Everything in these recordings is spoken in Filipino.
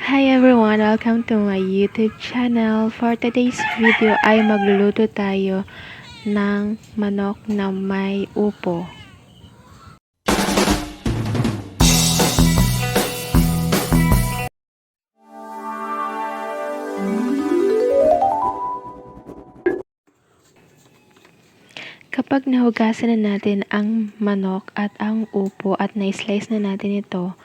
Hi everyone! Welcome to my YouTube channel. For today's video ay magluluto tayo ng manok na may upo. Kapag nahugasan na natin ang manok at ang upo at na-slice na natin ito,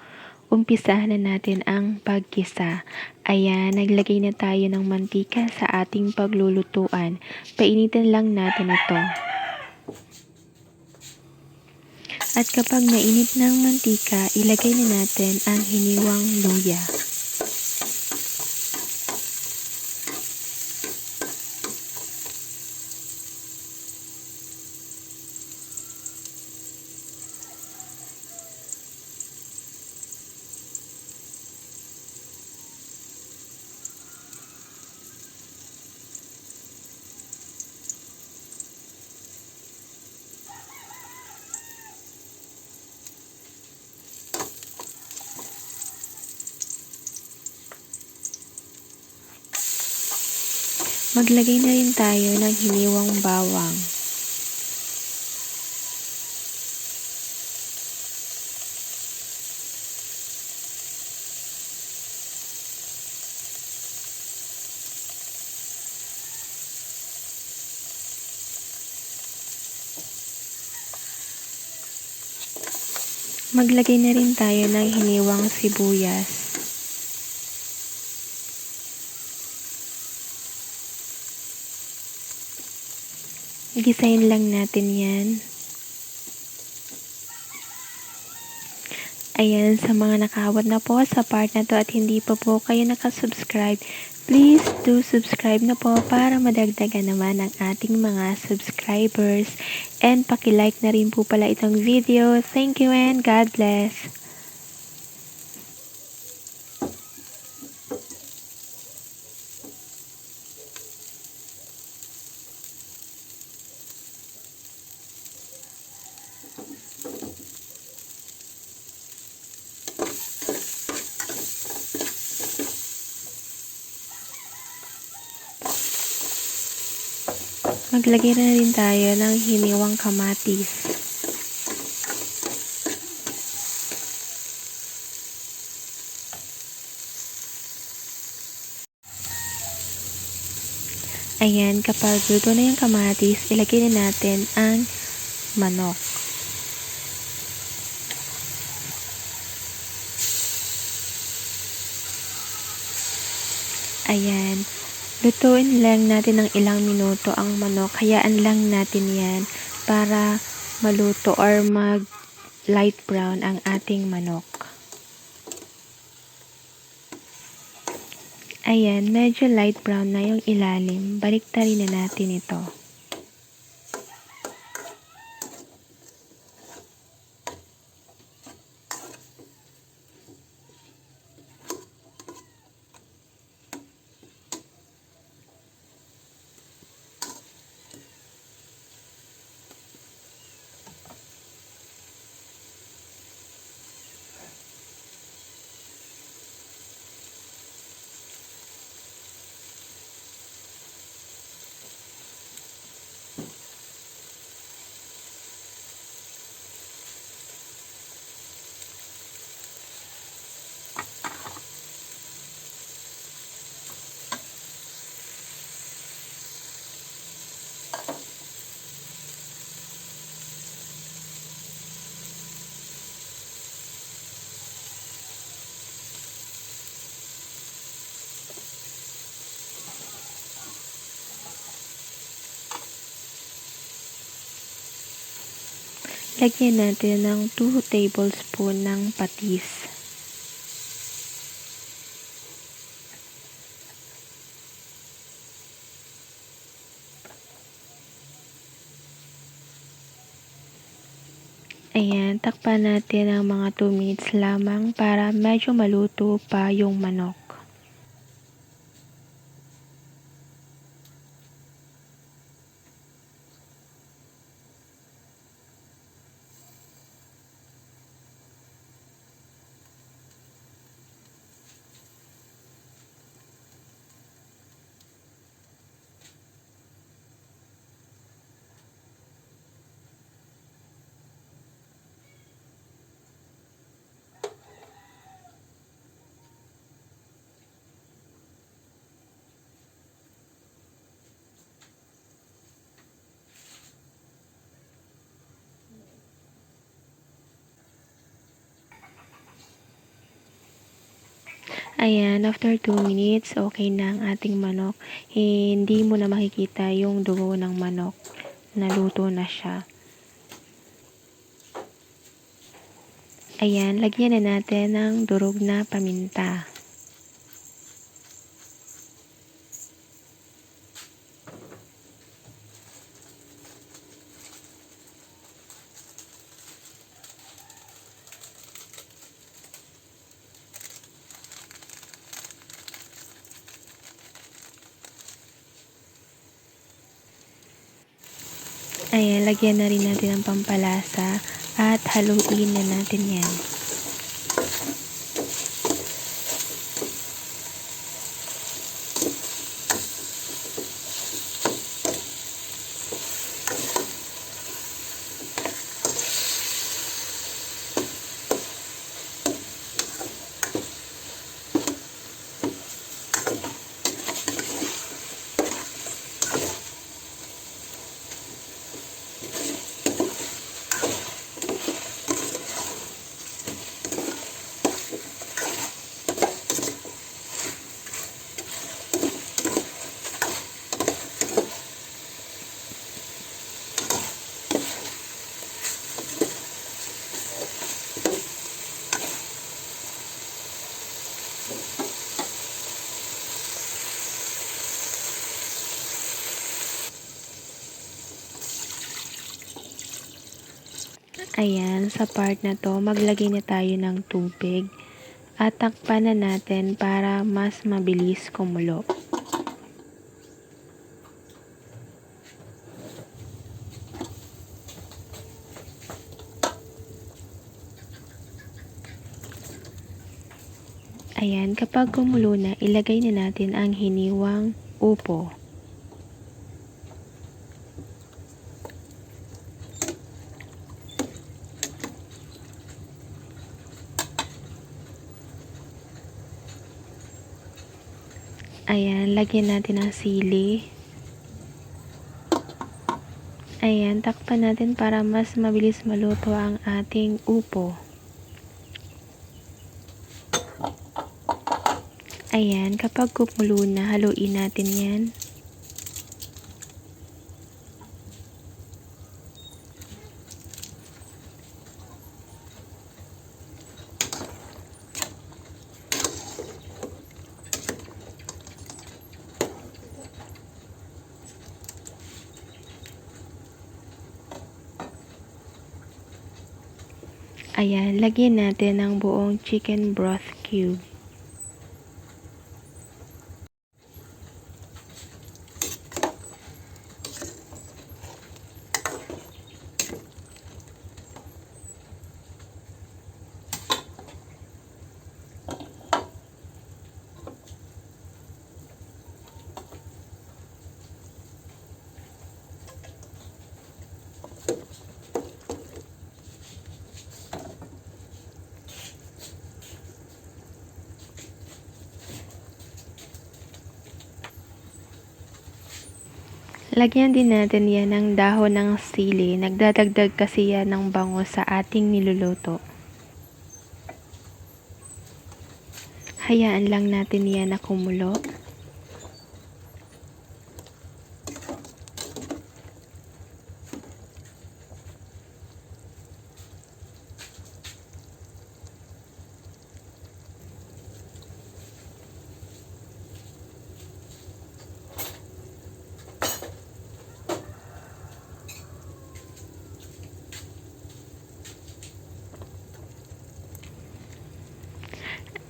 umpisahan na natin ang paggisa. Ayan, naglagay na tayo ng mantika sa ating paglulutuan. Painitin lang natin ito. At kapag mainit ng mantika, ilagay na natin ang hiniwang luya. Maglagay na rin tayo ng hiniwang bawang. Maglagay na rin tayo ng hiniwang sibuyas. Gisahin lang natin yan. Ayan, sa mga nakawat na po sa part na to at hindi pa po kayo nakasubscribe, please do subscribe na po para madagdagan naman ang ating mga subscribers. And paki-like na rin po pala itong video. Thank you and God bless. Maglagay na rin tayo ng hiniwang kamatis. Ayan, kapag luto na yung kamatis, ilagay na natin ang manok. Ayan, lutuin lang natin ng ilang minuto ang manok. Hayaan lang natin yan para maluto or mag light brown ang ating manok. Ayan, medyo light brown na yung ilalim. Baliktarin na natin ito. Lagyan natin ng 2 tablespoon ng patis. Ayan, takpan natin ng mga 2 minutes lamang para medyo maluto pa yung manok. Ayan, after 2 minutes, okay na ang ating manok. Hindi mo na makikita yung dugo ng manok. Naluto na siya. Ayan, lagyan na natin ng durog na paminta. Ayan, lagyan na rin natin ng pampalasa at haluin na natin yan. Ayan, sa part na to, maglagay na tayo ng tubig at takpan na natin para mas mabilis kumulo. Ayan, kapag kumulo na, ilagay na natin ang hiniwang upo. Ayan, lagyan natin ng sili. Ayan, takpan natin para mas mabilis maluto ang ating upo. Ayan, kapag kumulo na, haluin natin yan. Ayan, lagyan natin ng buong chicken broth cube. Lagyan din natin yan ng dahon ng sili. Nagdadagdag kasi yan ng bango sa ating niluluto. Hayaan lang natin yan na kumulo.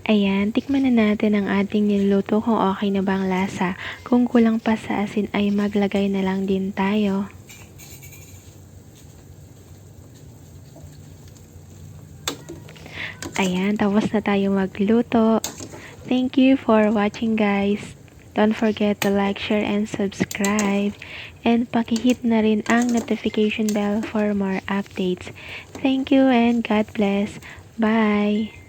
Ayan, tikman na natin ang ating niluluto kung okay na ba ang lasa. Kung kulang pa sa asin ay maglagay na lang din tayo. Ayan, tapos na tayo magluto. Thank you for watching, guys. Don't forget to like, share, and subscribe. And pakihit na rin ang notification bell for more updates. Thank you and God bless. Bye!